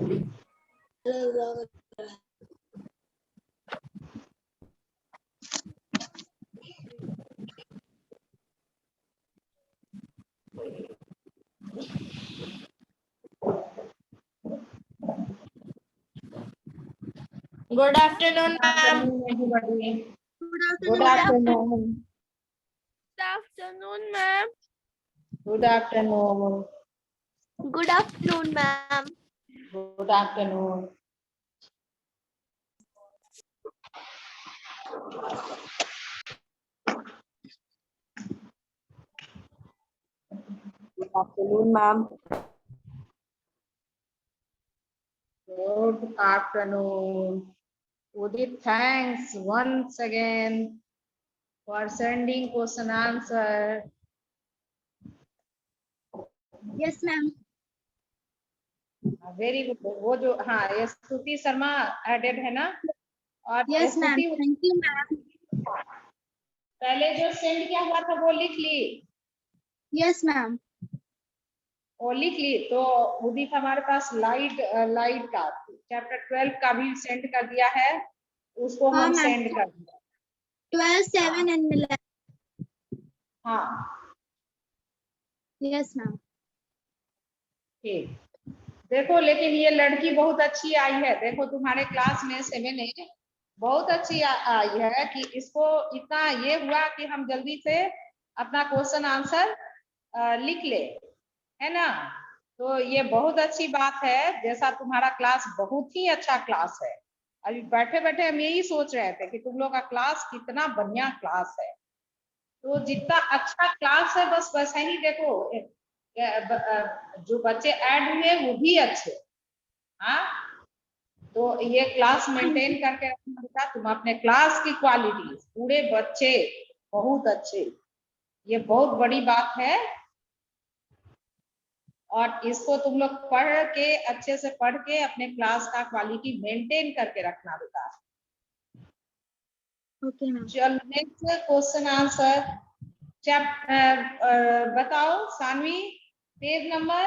Good afternoon, ma'am. everybody. Good afternoon. afternoon, ma'am. Good afternoon. Good afternoon, ma'am. Good afternoon. Good afternoon, ma'am. Good afternoon. Udit, thanks once again for sending question answer. Yes, ma'am. Very good. वो जो हाँ ये स्तुति Sharma added है ना. और Yes, ma'am. स्तुति Thank you, ma'am. पहले जो सेंड किया हुआ था वो लिख ली. Yes, ma'am. वो लिख ली. तो उदित हमारे पास लाइट का चैप्टर 12 का भी सेंड कर दिया है. उसको हाँ, हम ma'am. सेंड कर दिया. 12, 7 and 11. हाँ Yes, ma'am. ठीक. देखो लेकिन ये लड़की बहुत अच्छी आई है. देखो तुम्हारे क्लास में 7A बहुत अच्छी आई है कि इसको इतना ये हुआ कि हम जल्दी से अपना क्वेश्चन आंसर लिख ले, है ना. तो ये बहुत अच्छी बात है. जैसा तुम्हारा क्लास बहुत ही अच्छा क्लास है. अभी बैठे बैठे हम यही सोच रहे थे कि तुम लोग का क्लास कितना बढ़िया क्लास है. तो जितना अच्छा क्लास है बस वैसा ही देखो जो बच्चे ऐड हुए वो भी अच्छे. हाँ तो ये क्लास मेंटेन करके रखना बेटा. तुम अपने क्लास की क्वालिटी पूरे बच्चे बहुत अच्छे. ये बहुत बड़ी बात है. और इसको तुम लोग पढ़ के अच्छे से पढ़ के अपने क्लास का क्वालिटी मेंटेन करके रखना बेटा. Okay, ma'am. चल नेक्स्ट क्वेश्चन आंसर बताओ सानवी. पेज नंबर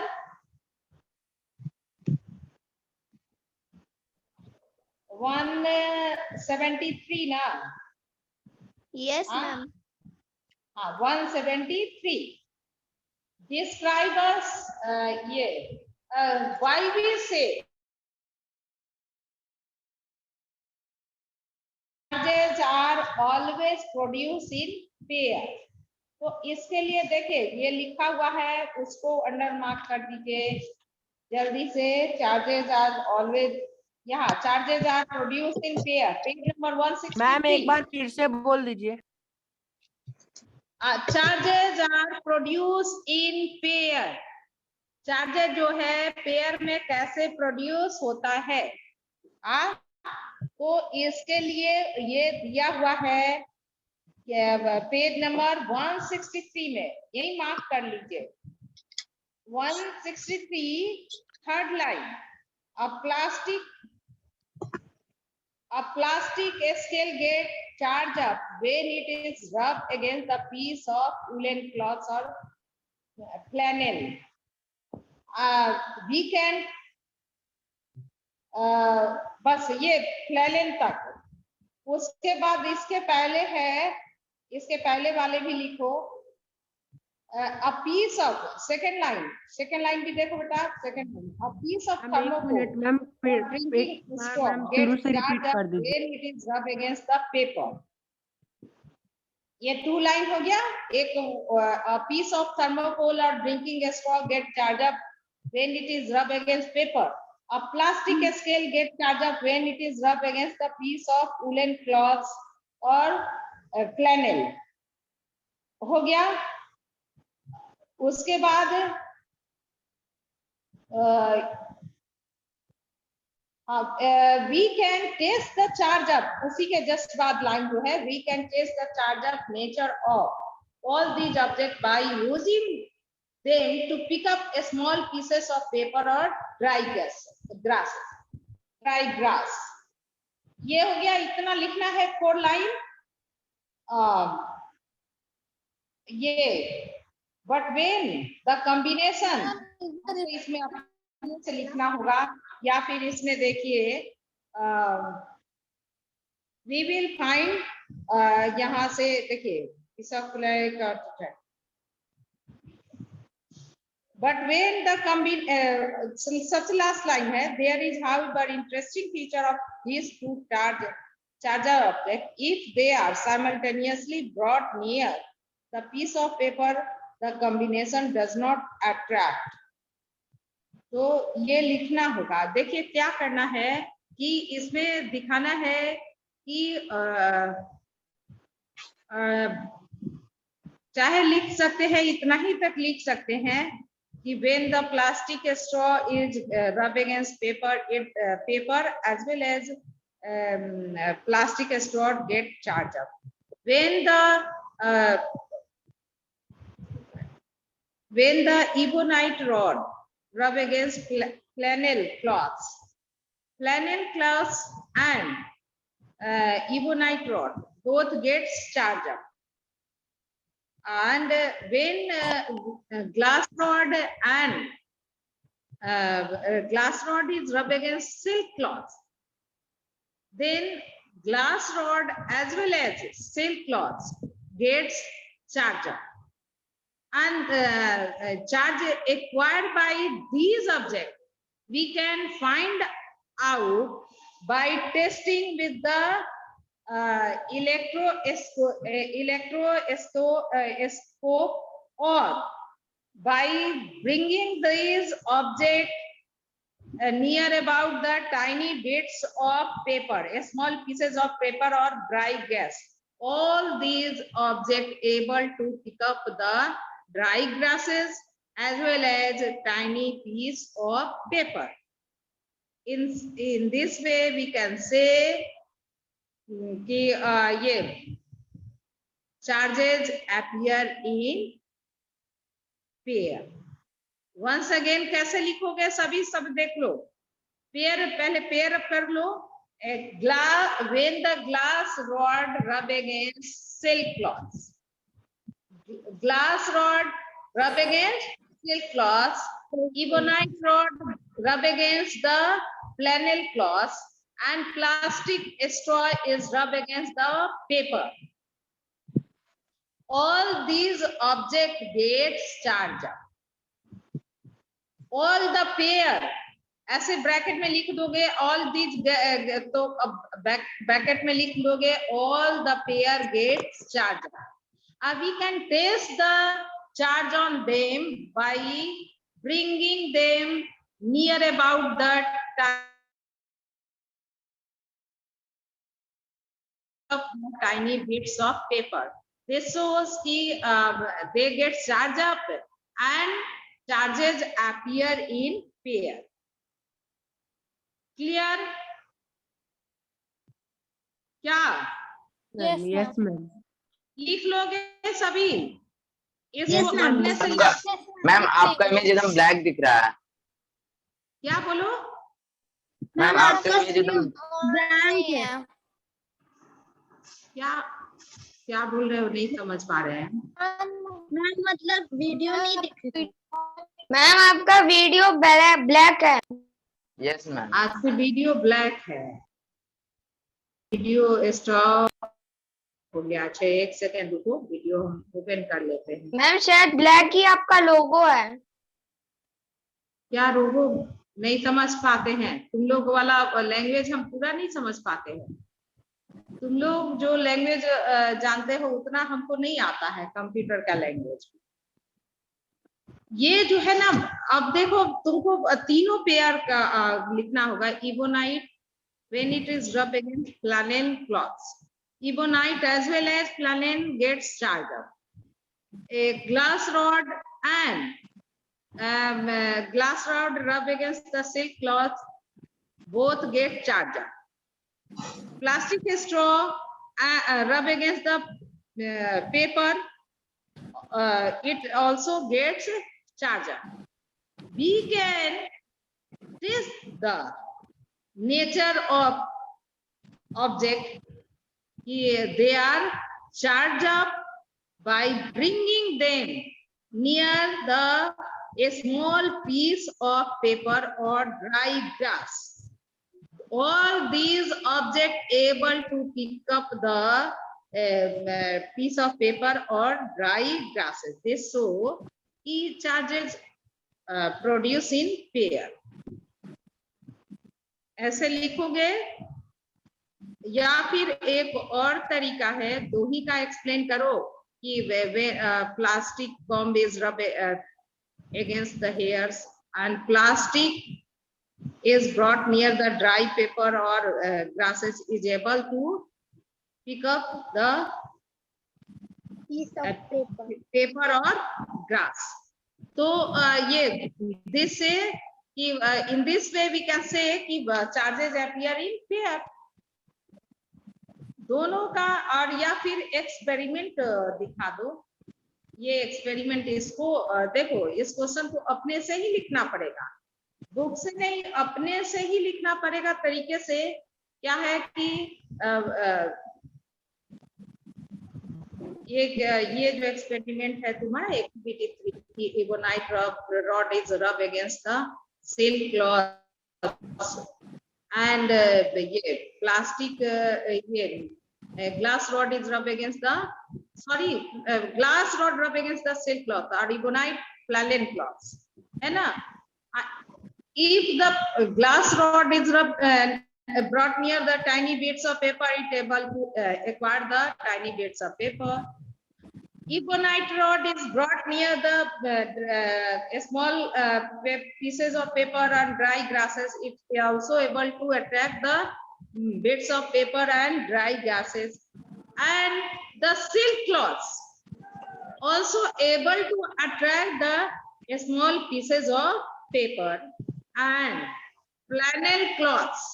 173 ना. Yes, ma'am. हाँ 173. Describe us why we say charges are always produced in pair. तो इसके लिए देखिए ये लिखा हुआ है उसको अंडर मार्क कर दीजिए जल्दी से. चार्जेस आर ऑलवेज यहाँ charges are produced in pair. Page number 163. Ma'am एक बार फिर से बोल दीजिए. Charges are produced in pair. Charges जो है पेयर में कैसे प्रोड्यूस होता है. तो इसके लिए ये दिया हुआ है पेज नंबर 163 में. यही मार्क कर लीजिए. 163 third line. A plastic scale gets charged up when it is rubbed against a piece of woolen cloth or flannel. We can बस ये फ्लैनेल तक. उसके बाद इसके पहले है इसके पहले वाले भी लिखो. a piece of second line भी देखो बेटा. Second line a piece of thermocol ma'am फिर drinking straw शुरू gets से रिपीट charged कर up दीजिए. when it is rubbed against the paper. ये 2 लाइन हो गया. एक a piece of thermocol or drinking straw get charged up when it is rubbed against paper. A plastic scale get charged up when it is rubbed against a piece of woolen cloth or flannel. हो गया. उसके बाद we can test the charge up. उसी के just बाद line जो है we can test the charge up nature of all these objects by using them to pick up a small pieces of paper or dry grass. ये हो गया. इतना लिखना है 4 लाइन. ये but when the combination इसमें से लिखना होगा, या फिर इसमें देखिए वी विल फाइंड, यहाँ से देखिए but when the such last line है, there is however interesting feature of these two charger objects. If they are simultaneously brought near the piece of paper, the combination does not attract. तो ये लिखना होगा। देखिए क्या करना है कि इसमें दिखाना है कि चाहे लिख सकते हैं, इतना ही तक लिख सकते हैं कि when the plastic straw is rub against paper, paper as well as plastic straw get charged up. When the ebonite rod rub against flannel cloths and ebonite rod both gets charged up. And when glass rod is rubbed against silk cloth, then glass rod as well as silk cloth gets charged up. And charge acquired by these objects we can find out by testing with the electroscope or by bringing these objects near about the tiny bits of paper, small pieces of paper or dry gas. All these objects able to pick up the dry grasses as well as a tiny piece of paper. In this way we can say कि ये charges appear in pair. Once again कैसे लिखोगे सभी सब देख लो। Pair पहले pair कर लो। When the glass rod rub against silk cloths, glass rod rub against silk cloths, ebonite rod rub against the flannel cloths, and plastic straw is rubbed against the paper. All these objects get charged up. All the pair, ऐसे bracket में लिख दोगे all these, तो bracket में लिख दोगे all the pair gets charged up. We can test the charge on them by bringing them near about the tiny bits of paper. This shows कि they get charged up and charges appear in pair. Clear? क्या? Yes, ma'am. लिख लोगे सभी? Yes, ma'am. पढ़ने से ma'am आपका image एकदम black दिख रहा है। क्या बोलो? मैम आपका इमेज एकदम ब्लैंक है। क्या बोल रहे हो, नहीं समझ पा रहे हैं। मैम मतलब वीडियो नहीं दिख रही। मैम आपका वीडियो ब्लैक है। Yes ma'am. आज से वीडियो ब्लैक है। वीडियो स्टॉप हो गया। अच्छा एक सेकेंड रुको, वीडियो हम ओपन कर लेते हैं। मैम शायद ब्लैक ही आपका लोगो है। क्या लोगो नहीं समझ पाते हैं? तुम लोग वाला लैंग्वेज हम पूरा नहीं समझ पाते हैं। तुम लोग जो लैंग्वेज जानते हो उतना हमको नहीं आता है, कंप्यूटर का लैंग्वेज। ये जो है ना, अब देखो तुमको तीनों पेयर का लिखना होगा। Ebonite when it is rubbed against flannel cloths, ebonite as well as flannel gets charged up. A glass rod and glass rod rub against the silk cloth, both get charged up. Plastic straw rub against the paper, it also gets charged up. We can test the nature of object. They are charged up by bringing them near the a small piece of paper or dry grass. All these objects able to pick up the piece of paper or dry grasses. This show each charges produce in pair. ऐसे लिखोगे या फिर एक और तरीका है, दो ही का एक्सप्लेन करो कि plastic comb is rub against the hairs and plastic is brought near the dry paper or grasses is able to pick up the piece of paper. paper or grass. तो ये this say कि in this way we can say कि charges appear in pair. दोनों का, और या फिर experiment दिखा दो. ये एक्सपेरिमेंट इसको देखो, इस क्वेश्चन को अपने से ही लिखना पड़ेगा, बुक से नहीं, अपने से ही लिखना पड़ेगा. तरीके से क्या है कि ये जो एक्सपेरिमेंट है तुम्हारा एक्टिविटी 3, एबोनाइट रॉड इज रब against the silk cloth and ये प्लास्टिक ये glass rod is rub against the glass rod rub against the silk cloth or ebonite flannel cloths, है ना. If the glass rod is brought near the tiny bits of paper, it able to acquire the tiny bits of paper. Ebonite rod is brought near the small pieces of paper and dry grasses, it is also able to attract the bits of paper and dry grasses. And the silk cloths also able to attract the small pieces of paper. And flannel cloths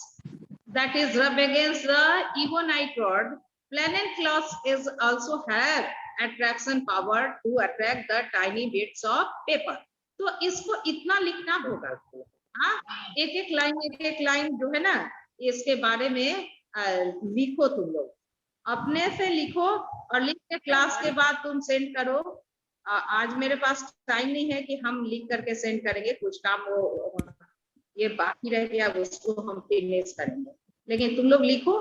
that is rub against the ebonite rod, flannel cloths is also have attraction power to attract the tiny bits of paper. तो इसको इतना लिखना होगा. हाँ, एक एक line जो है ना, इसके बारे में लिखो. तुम लोग अपने से लिखो और लिख के क्लास के बाद तुम सेंड करो. आज मेरे पास टाइम नहीं है कि हम लिख करके सेंड करेंगे, कुछ काम वो ये बाकी रह गया, उसको हम फिनिश करेंगे. लेकिन तुम लोग लिखो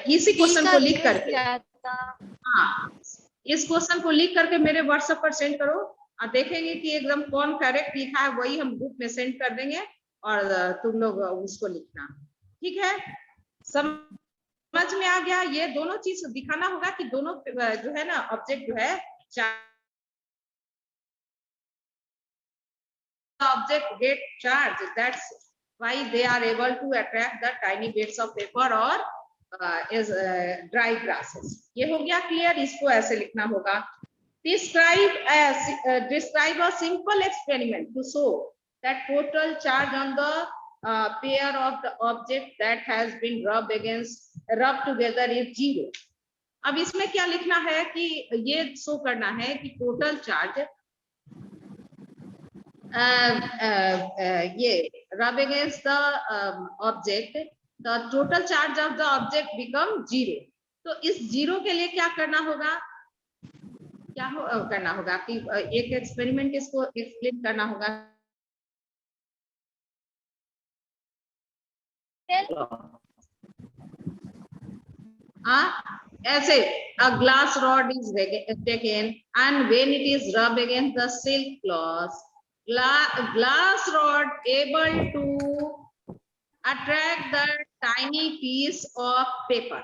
इसी क्वेश्चन को लिख करके. हाँ, इस क्वेश्चन को लिख करके मेरे व्हाट्सएप पर सेंड करो और देखेंगे कि एकदम कौन करेक्ट लिखा है, वही हम ग्रुप में सेंड कर देंगे और तुम लोग उसको लिखना. ठीक है, समझ में आ गया. ये दोनों चीज दिखाना होगा कि दोनों जो है ना ऑब्जेक्ट जो है object get charge, that's why they are able to attract the tiny bits of paper और ड्राई ग्रासेस. ये हो गया क्लियर. इसको ऐसे लिखना होगा. describe a simple experiment to show that total charge on the pair of the object that has been rubbed together is 0. अब इसमें क्या लिखना है कि ये शो करना है कि टोटल चार्ज ये rub against the object, the total charge of the object become 0. तो इस 0 के लिए क्या करना होगा, करना होगा कि एक एक्सपेरिमेंट इसको एक्सप्लेन करना होगा. ऐसे a glass rod is taken and when it is rubbed against the silk cloth, glass rod able to attract the tiny piece of paper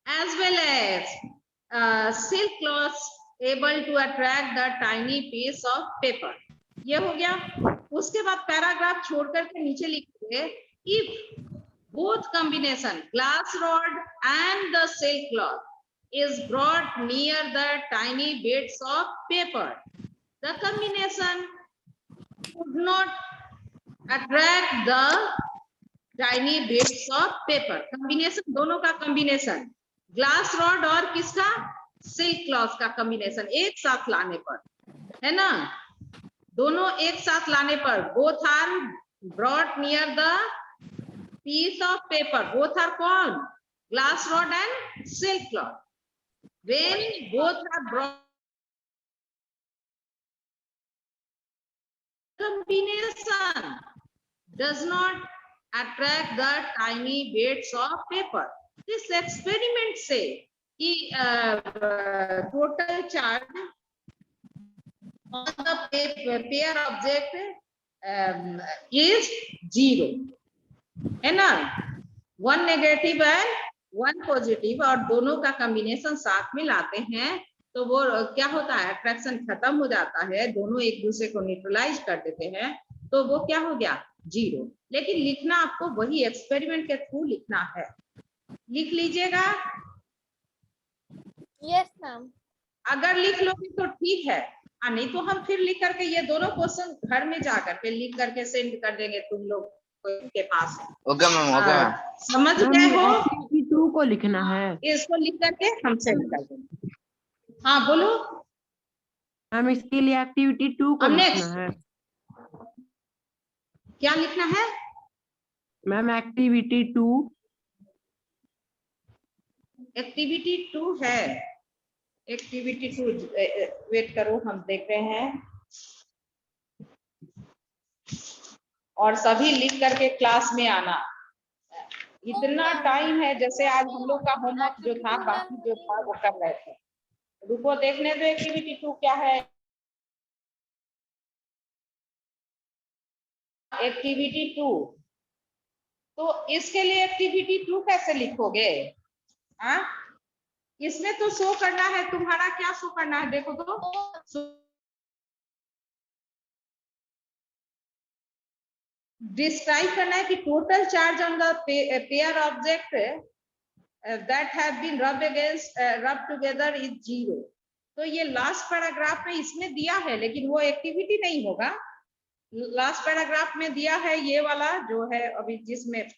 as well as silk cloth able to attract the tiny piece of paper. ये हो गया. उसके बाद paragraph छोड़ करके नीचे लिखिए if both combination glass rod and the silk cloth is brought near the tiny bits of paper, the combination would not attract the tiny bits of paper. combination दोनों का combination ग्लास रॉड और किसका, silk cloth का combination एक साथ लाने पर, है ना, दोनों एक साथ लाने पर both are brought near the piece of paper. Both are कौन, glass rod and silk cloth. When both are brought combination does not attract the tiny bits of paper. This experiment say कि total charge on the pair object is 0, है ना, 1 negative and 1 positive, और दोनों का combination साथ में लाते हैं तो वो क्या होता है, अट्रैक्शन खत्म हो जाता है, दोनों एक दूसरे को न्यूट्रलाइज कर देते हैं, तो वो क्या हो गया, 0। लेकिन लिखना आपको वही एक्सपेरिमेंट के थ्रू लिखना है, लिख लीजिएगा। Yes ma'am. अगर लिख लोगे तो ठीक है, नहीं तो हम फिर लिख करके ये दोनों क्वेश्चन घर में जा करके लिख करके सेंड कर देंगे तुम लोग के पास। Okay ma'am, okay ma'am. समझ गए हो? एक्टिविटी 2 को लिखना है इसको लिख करके हम सेंड कर देंगे। हाँ बोलो। मैम, इसके लिए एक्टिविटी 2 को अब लिखना next। है क्या लिखना है मैम? एक्टिविटी 2। एक्टिविटी 2 है, एक्टिविटी 2 वेट करो, हम देख रहे हैं, और सभी लिख करके क्लास में आना। इतना टाइम है, जैसे आज हम लोग का होमवर्क जो था, बाकी जो था वो कर रहे थे। रुको देखने दो एक्टिविटी 2 क्या है। एक्टिविटी 2, तो इसके लिए एक्टिविटी 2 कैसे लिखोगे? हाँ, इसमें तो शो करना है, तुम्हारा क्या शो करना है, देखो तो डिस्क्राइब करना है कि total charge on the pair object that have been rub together is 0। तो ये लास्ट पैराग्राफ में इसमें दिया है, लेकिन वो एक्टिविटी नहीं होगा। लास्ट पैराग्राफ में दिया है ये वाला जो है अभी, जिसमें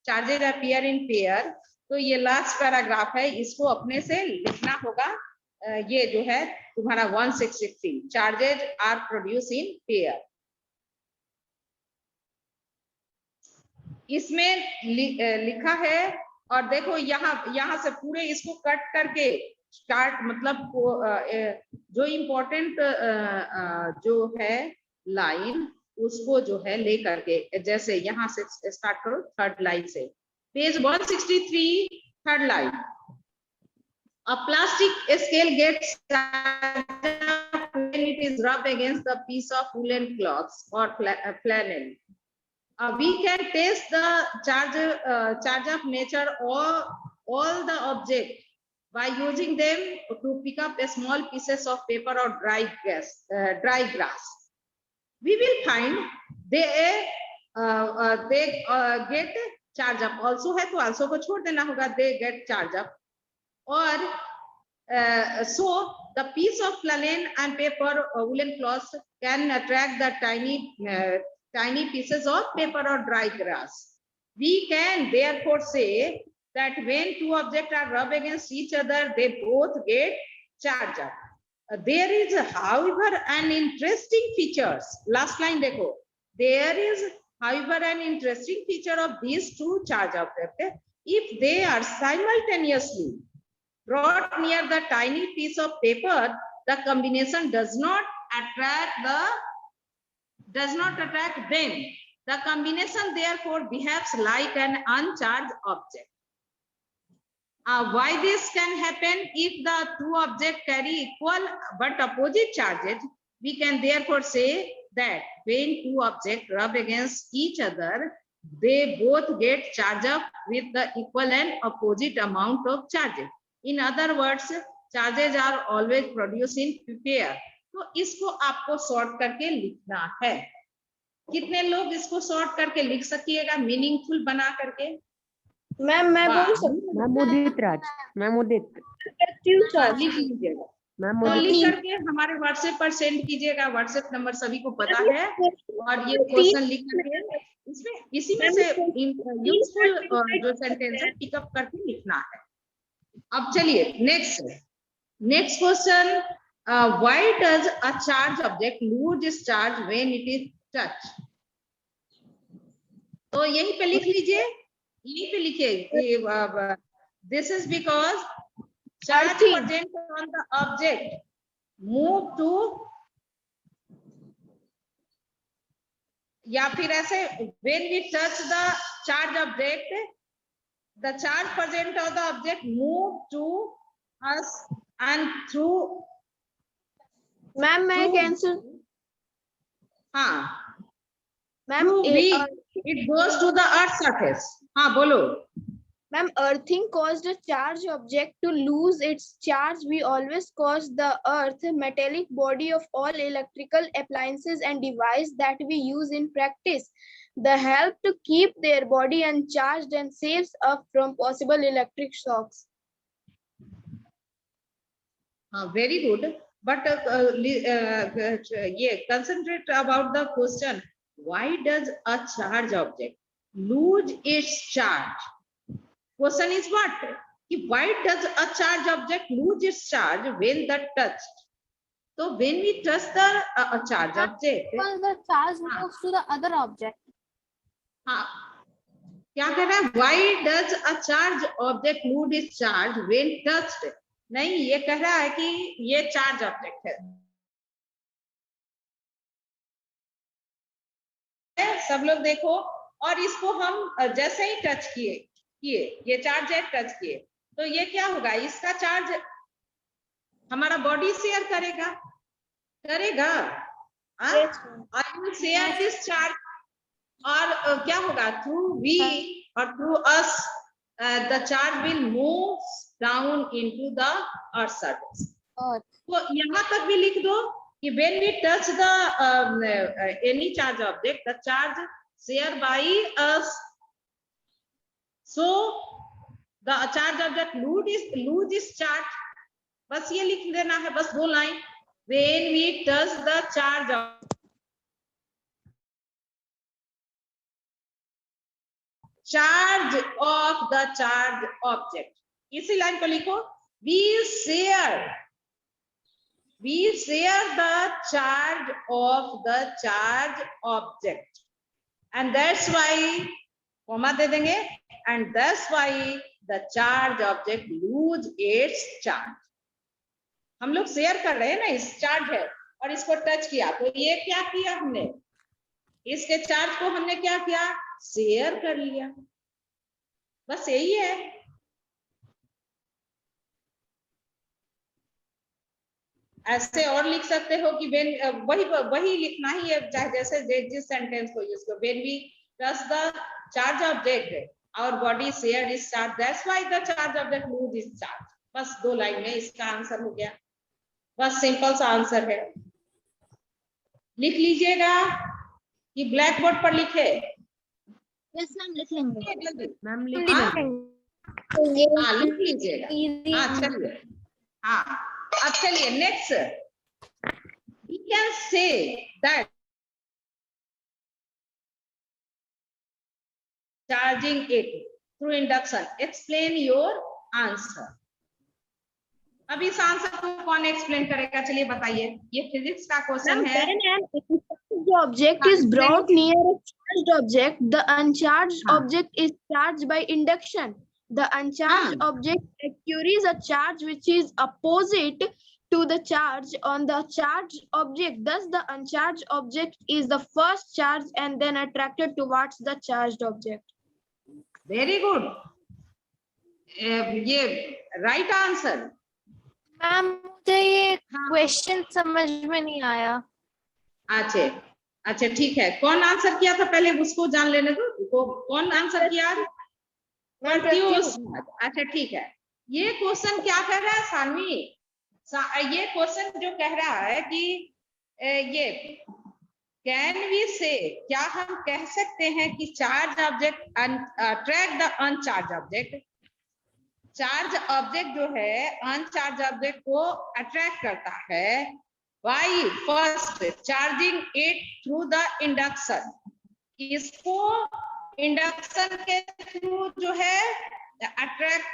चार्जेज अपीयर इन पेयर, तो ये लास्ट पैराग्राफ है, इसको अपने से लिखना होगा। ये जो है तुम्हारा 163, charges are produce in pair, इसमें लिखा है। और देखो यहाँ से पूरे इसको कट करके स्टार्ट, मतलब जो इम्पोर्टेंट जो है लाइन, उसको जो है ले करके, जैसे यहाँ से स्टार्ट करो, थर्ड लाइन से, page 163, third line. A plastic scale gets when it is rubbed against the piece of woolen cloths or flannel. We can test the charge of nature or all the object by using them to pick up small pieces of paper or dry grass. We will find they get charge up, also है तो also को छोड़ देना होगा, they get charge up, or so the piece of flannel and paper or woolen cloth can attract the tiny pieces of paper or dry grass. We can therefore say that when two objects are rubbed against each other, they both get charge up. There is, however, an interesting features. Last line देखो. There is, however, an interesting feature of these two charge objects. If they are simultaneously brought near the tiny piece of paper, the combination does not attract them. The combination therefore behaves like an uncharged object. Why this can happen? If the two objects carry equal but opposite charges, we can therefore say that when two objects rub against each other, they both get charged up with the equal and opposite amount of charges. In other words, charges are always produced in pair. तो इसको आपको sort करके लिखना है। कितने लोग इसको sort करके लिख सकिएगा, मीनिंगफुल बना करके? मैम मैं बोल सकती हूँ? मैम उदित राज, मैम उदित लिख लीजिएगा, मैम तो लिख उदित। करके हमारे व्हाट्सएप पर सेंड कीजिएगा। व्हाट्सएप नंबर सभी को पता है, और ये क्वेश्चन लिख करके इसमें इसी में से यूजफुल जो सेंटेंस है पिकअप करके लिखना है। अब चलिए next question, why does a charge object lose its charge when it is touch? तो यहीं पे लिख लीजिए, यहीं पे लिखिए, this is because charge present on the object move to या फिर ऐसे when we touch the charge object, the charge present of the object move to us and through ma'am मैं True. कैंसिल हाँ ma'am through we it goes to the earth surface. हाँ बोलो. Ma'am, earthing caused a charged object to lose its charge. We always cause the earth, metallic body of all electrical appliances and devices that we use in practice. The help to keep their body uncharged and saves us from possible electric shocks. Very good. But yeah, concentrate about the question. Why does a charged object lose its charge? Question is what? Why does a charged object lose its charge when the touched? So when we touch the a charged object, Because the charge moves to the other object. हाँ क्या कह रहा है? Why does a charged object lose its charge when touched? नहीं, ये कह रहा है कि ये चार्ज ऑब्जेक्ट है. सब लोग देखो, और इसको हम जैसे ही टच किए ये चार्ज है, टच किए तो ये क्या होगा? इसका चार्ज हमारा बॉडी शेयर करेगा. I will share this charge, और क्या होगा? थ्रू वी और through us the charge will move down into the earth surface. तो यहाँ तक भी लिख दो कि when we touch the any charge object, the charge shared by us, so the charge object lose its charge. बस ये लिख देना है, बस 2 line. When we touch the charge of the charge object, इसी लाइन को लिखो. We share the charge of the charge object, and that's why comma दे देंगे, and that's why the charge object lose its charge. हम लोग share कर रहे हैं ना, इस चार्ज है और इसको टच किया, तो ये क्या किया हमने? इसके चार्ज को हमने क्या किया? शेयर कर लिया. बस यही है. ऐसे और लिख सकते हो कि वही लिखना ही है, चाहे जैसे जिस सेंटेंस को यूज करो. When we touch the charge object, our body share its charge. That's why the charge object lose its charge. बस 2 लाइन में इसका आंसर हो गया. बस सिंपल सा आंसर है. लिख लीजिएगा कि ब्लैक बोर्ड पर लिखे. Yes, ma'am, लिख लेंगे. मैम हाँ लिख लीजिएगा. हाँ चलिए. हाँ अब चलिए next. We can say that charging it through induction. Explain your answer. अब इस आंसर को कौन एक्सप्लेन करेगा? चलिए बताइए. ये फिजिक्स का क्वेश्चन है. The object is brought near a charged object. The uncharged object is charged by induction. The uncharged object carries a charge which is opposite to the charge on the charged object. Thus, the uncharged object is the first charge and then attracted towards the charged object. Very good. ये right answer. Ma'am मुझे ये question समझ में नहीं आया. अच्छा ठीक है. कौन आंसर किया था पहले उसको जान लेने दो. कौन आंसर किया? अच्छा ठीक है. ये क्वेश्चन क्या कह रहा है सानवी? ये क्वेश्चन जो कह रहा है कि ये कैन वी से, क्या हम कह सकते हैं कि charge object attract the अनचार्ज object. Charge object जो है अनचार्ज ऑब्जेक्ट को अट्रैक्ट करता है by first charging it through the induction. इसको इंडक्शन के थ्रू जो है अट्रैक्ट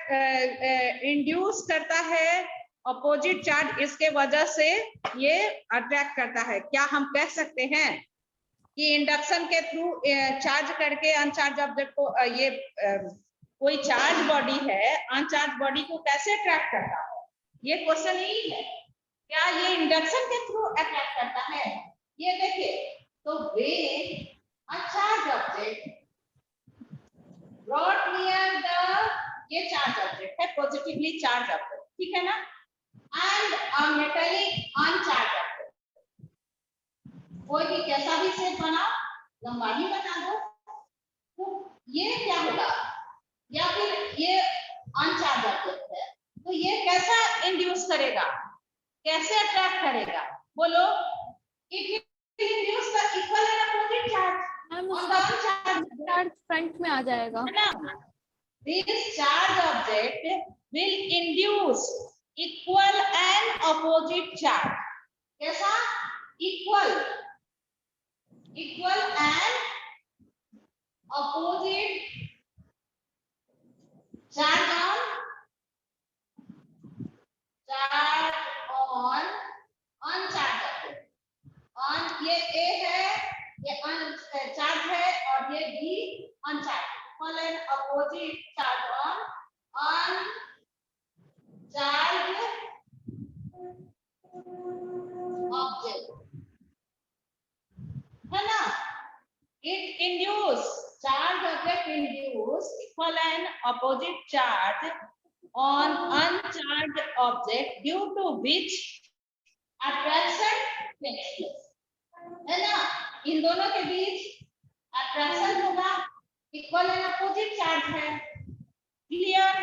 इंड्यूस करता है अपोजिट चार्ज. इसके वजह से ये अट्रैक्ट करता है. क्या हम कह सकते हैं कि इंडक्शन के थ्रू चार्ज करके अनचार्ज ऑब्जेक्ट को ये कोई चार्ज बॉडी है अनचार्ज बॉडी को कैसे अट्रैक्ट करता है? ये क्वेश्चन यही है. क्या ये इंडक्शन के थ्रू अट्रैक्ट करता है? ये देखिए, तो A charged object brought near the, ये charged object है, positively charged object, ठीक है ना, and a metallic uncharged object, कोई भी कैसा भी शेप बनाओ, लंबाई बता दो, तो ये क्या होगा, या फिर ये अनचार्ज ऑब्जेक्ट है, तो ये कैसा इंड्यूस करेगा, कैसे अट्रैक्ट करेगा, बोलो, it will induce the equal and opposite charge ma'am on the uncharge, charge front में आ जाएगा। है ना, this charge object will induce equal and opposite charge, कैसा, equal and opposite charge on uncharged object, on ये A है, ये uncharged है और ये B uncharged, equal and opposite charge on uncharged object, है ना, it induce, charge object induce equal and opposite charge on uncharged object due to which attraction takes place, है ना, इन दोनों के बीच attraction होगा, equal and opposite charge है, clear,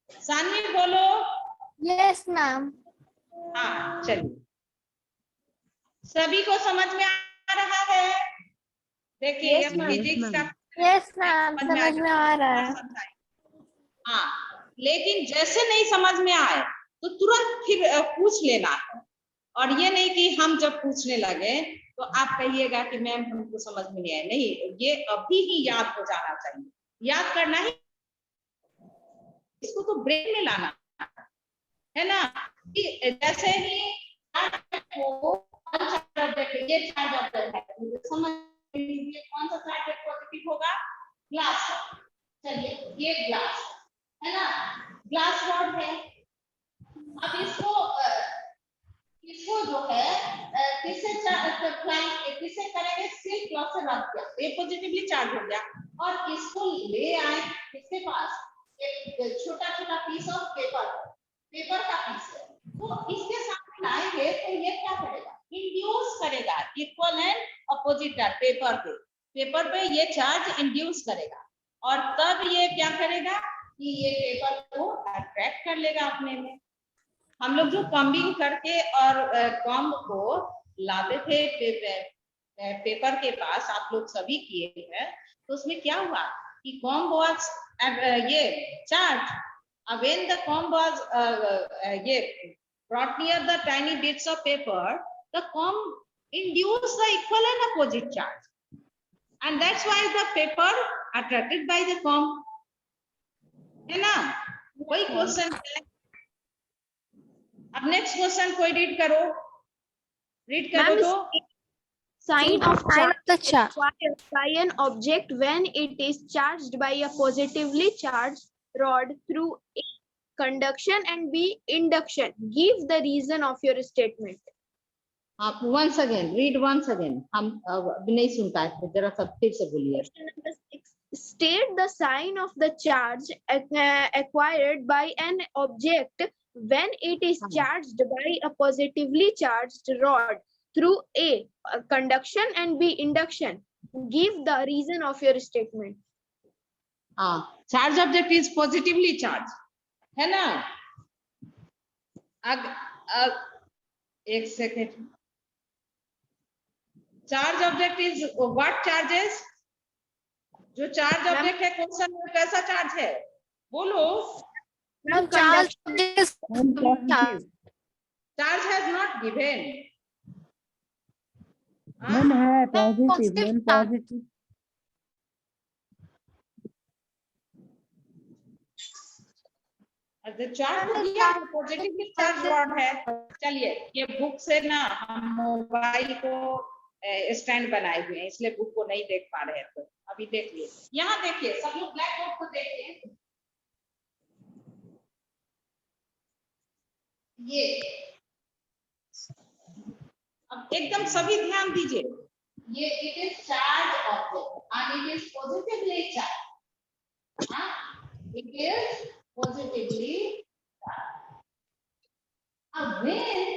Saanvi बोलो, yes ma'am. हाँ चलिए, सभी को समझ में आ रहा है, देखिए Yes, ma'am. फिजिक्स का यस मैम, समझ में आ रहा है। हाँ, लेकिन जैसे नहीं समझ में आए तो तुरंत फिर पूछ लेना है, और ये नहीं कि हम जब पूछने लगे तो आप कहिएगा कि मैम हमको समझ में नहीं आया, नहीं, ये अभी ही याद हो जाना चाहिए, याद करना ही, इसको तो ब्रेन में लाना है ना, कि जैसे ही ये चार्ज ऑब्जेक्ट है, समझ लीजिए कौन सा चार्ज पॉजिटिव होगा, ग्लास, चलिए ये ग्लास है ना, ग्लास रॉड है, अब इसको जो है किससे करेंगे, सिल्क क्लॉथ से रख दिया, ये पॉजिटिवली चार्ज हो गया, और इसको ले आए किसके पास, एक छोटा छोटा पीस ऑफ पेपर का पीस है, तो इसके साथ लाएंगे तो ये क्या करेगा, इंड्यूस करेगा इक्वल एंड अपोजिट पेपर पे ये चार्ज इंड्यूस करेगा, और तब ये क्या करेगा कि ये पेपर को अट्रैक्ट कर लेगा अपने में। हम लोग जो कॉम्बिंग करके और कॉम्ब को लाते थे पेपर के पास, आप लोग सभी किए हैं, तो उसमें क्या हुआ कि कॉम्ब वाज ये charge, when the comb was brought near the tiny bits of paper, the comb induced the equal and opposite charge, and that's why the paper attracted by the comb, है ना, कोई question है, अब next question कोई read करो Ma'am, तो, sign of Sign of the charge. acquired by an object when it is charged by a positively charged rod through A, conduction, and B, induction. Give the reason of your statement. आप once again read once again, हम अभी नहीं सुन पाए थे, जरा सब फिर से बोलिए। Question number 6. State the sign of the charge acquired by an object when it is charged by a positively charged rod through A, conduction, and B, induction. Give the reason of your statement. हाँ, charge object is positively charge, है ना, अब एक second, charge object is what charges, जो charge object है question में कैसा charge है, बोलो, charge has not given, None है positive, none positive. चार्ज तो दिया पॉजिटिवली चार्ज रॉड है। चलिए ये बुक से ना हम मोबाइल को स्टैंड बनाए हुए हैं, इसलिए बुक को नहीं देख पा रहे हैं, तो अभी देख लिए, यहाँ देखिए सब लोग ब्लैक बोर्ड को देखिए, ये अब एकदम सभी ध्यान दीजिए, ये it is charged object and it is positively charged. It is positively charged. When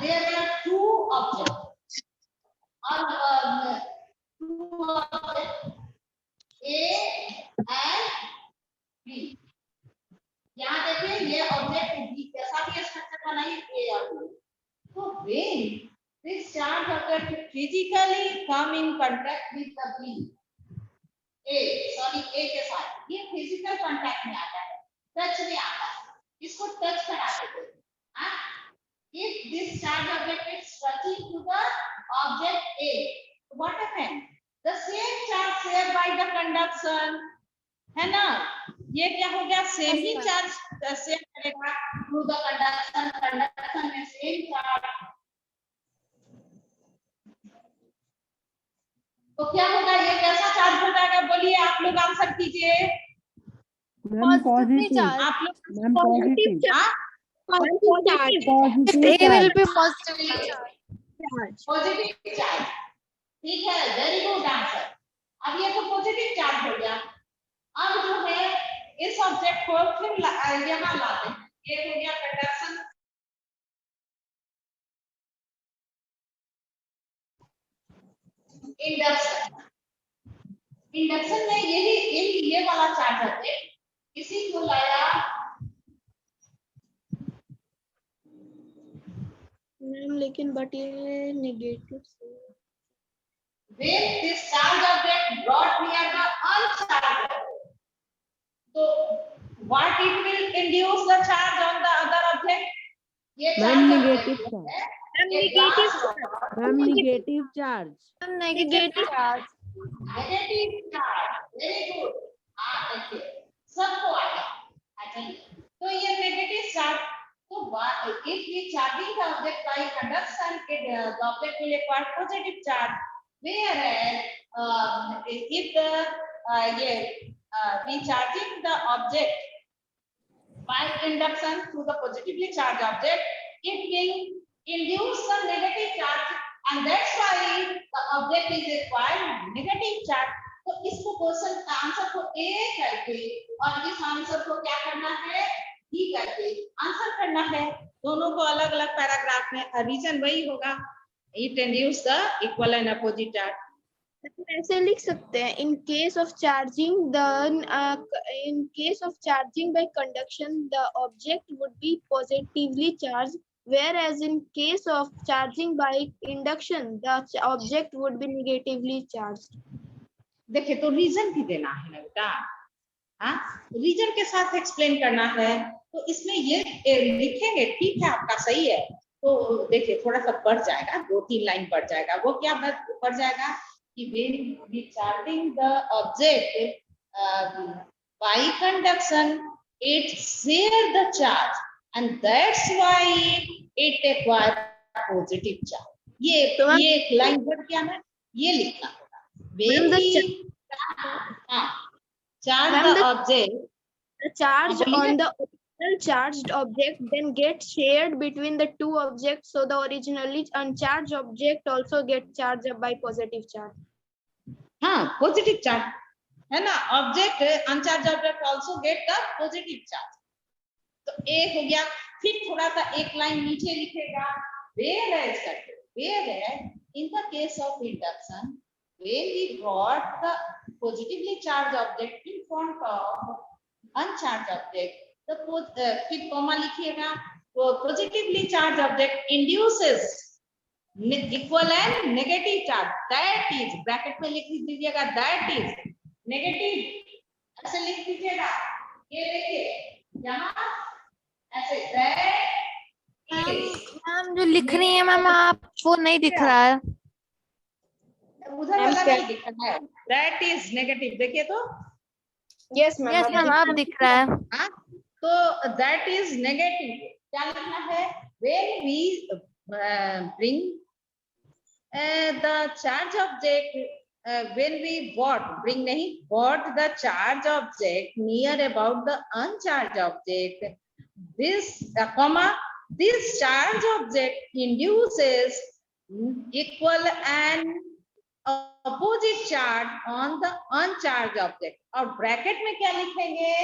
there are two objects or two objects A and B. यहाँ देखिए ये ऑब्जेक्ट B कैसा भी स्ट्रक्चर बनाइए A और B. So when this charge object physically come in contact with the B, A के साथ ये फिजिकल कांटेक्ट में आता है, टच में आता है, इसको टच करा देते हैं. If this charge object is touching to the object A, what happens? The same charge shared by the conduction, है ना? ये क्या हो गया? सेम ही चार्ज शेयर करेगा थ्रू द कंडक्शन. कंडक्शन में सेम चार्ज. तो क्या होगा? ये कैसा चार्ज हो जाएगा? बोलिए, आप लोग आंसर कीजिए. Ma'am positive. आप लोग ma'am positive. They will be positively charged. Positive charge. ठीक है, वेरी गुड आंसर. अब ये तो पॉजिटिव चार्ज हो गया. अब जो है इस ऑब्जेक्ट को फिर यहाँ लाते हैं. ये हो गया कंडक्शन. इंडक्शन में ये वाला चार्ज है, इसी को लाया. मैम लेकिन बट ये नेगेटिव से. When this charge object brought near the uncharged object, so what it will induce the charge on the other object? ये ma'am charge negative object charge. है, ये glass होगा. Ma'am negative charge. Negative charge. Negative charge. Very good. देखिए सबको आया. अच्छा, तो ये नेगेटिव चार्ज. तो if we charging the object by conduction, the object will acquire positive charge. Whereas if we charging the object by induction to the positively charged object, it will induce some negative charge, and that's why the object is acquired negative charge. तो इसको question answer को A करके और इस answer को क्या करना है? B करके आंसर करना है. दोनों को अलग अलग पैराग्राफ में. रीजन वही होगा. It induce the equal and opposite charge. ऐसे लिख सकते हैं. In case of charging by conduction, the object would be positively charged, whereas in case of charging by induction, the object would be negatively charged. देखिए, तो reason भी देना है ना बेटा. रीजन के साथ एक्सप्लेन करना है. तो इसमें ये लिखेंगे. ठीक है, आपका सही है. तो देखिए थोड़ा सा बढ़ जाएगा, 2-3 लाइन बढ़ जाएगा. वो क्या बढ़ जाएगा कि when we charging the object by conduction, it share the charge, and that's why it acquire positive charge. ये एक लाइन बढ़ गया ना, ये लिखना होगा. When we charge the object, the charge on the original charged object then gets shared between the two objects, so the originally uncharged object also gets charged by positive charge. हाँ, positive charge है ना. object uncharged object also get the positive charge. तो A हो गया. फिर थोड़ा सा एक लाइन नीचे लिखेगा. Whereas करके, whereas in the case of induction, when we brought the positively charged object in front of uncharged object, the फिर कॉमा लिखिएगा. positively charged object induces equal and negative charge. That is, bracket में लिख दीजिएगा, that is negative. ऐसे लिख दीजिएगा. ये देखिए यहाँ ऐसे that is. मैम जो लिख रही है मैम आप, वो नहीं दिख रहा है. उधर वाला नहीं दिख रहा है. That is negative. देखिए तो. Yes ma'am. Yes मैम, आप दिख रहा है. हाँ, तो that is negative. क्या लिखना है? When we bring the charge object, when we bring नहीं, brought the charge object near about the uncharged object, this comma, this charge object induces equal and opposite charge on the uncharged object. और bracket में क्या लिखेंगे?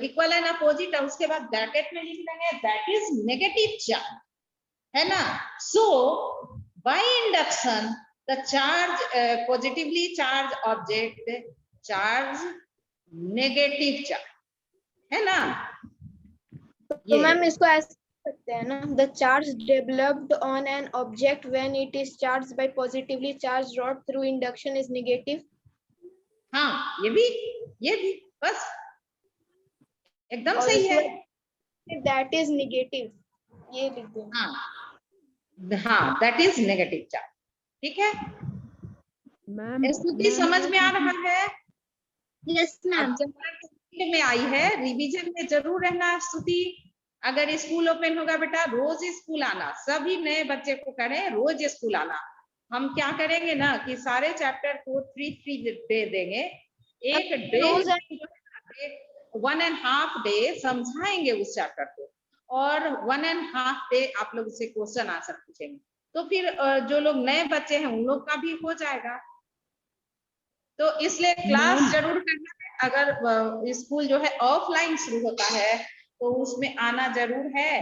Equal and opposite, और उसके बाद bracket में लिख देंगे दैट इज नेगेटिव चार्ज, है ना? So by induction the charge positively charge object charge negative charge, है ना? तो मैम इसको ऐसे सकते हैं ना, the charge developed on an object when it is charged by positively charge rod through induction is negative. हाँ, ये भी बस एकदम और सही है। दैट इज नेगेटिव, ये लिख दो। हाँ, दैट इज नेगेटिव चार्ज। ठीक है, मैम स्तुति समझ में आ रहा है? Yes ma'am. में आई है, रिवीजन में जरूर रहना स्तुति। अगर स्कूल ओपन होगा बेटा, रोज स्कूल आना, सभी नए बच्चे को करें रोज स्कूल आना। हम क्या करेंगे ना कि सारे चैप्टर को 3 डे देंगे, एक डे 1.5 डे समझाएंगे उस चैप्टर को, और 1.5 डे आप लोग से क्वेश्चन आंसर पूछेंगे। तो फिर जो लोग नए बच्चे हैं उन लोग का भी हो जाएगा। तो इसलिए क्लास जरूर करना है। अगर स्कूल जो है ऑफलाइन शुरू होता है तो उसमें आना जरूर है,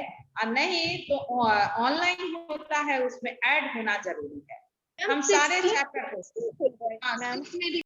और नहीं तो ऑनलाइन होता है उसमें ऐड होना जरूरी है। हम सारे चैप्टर को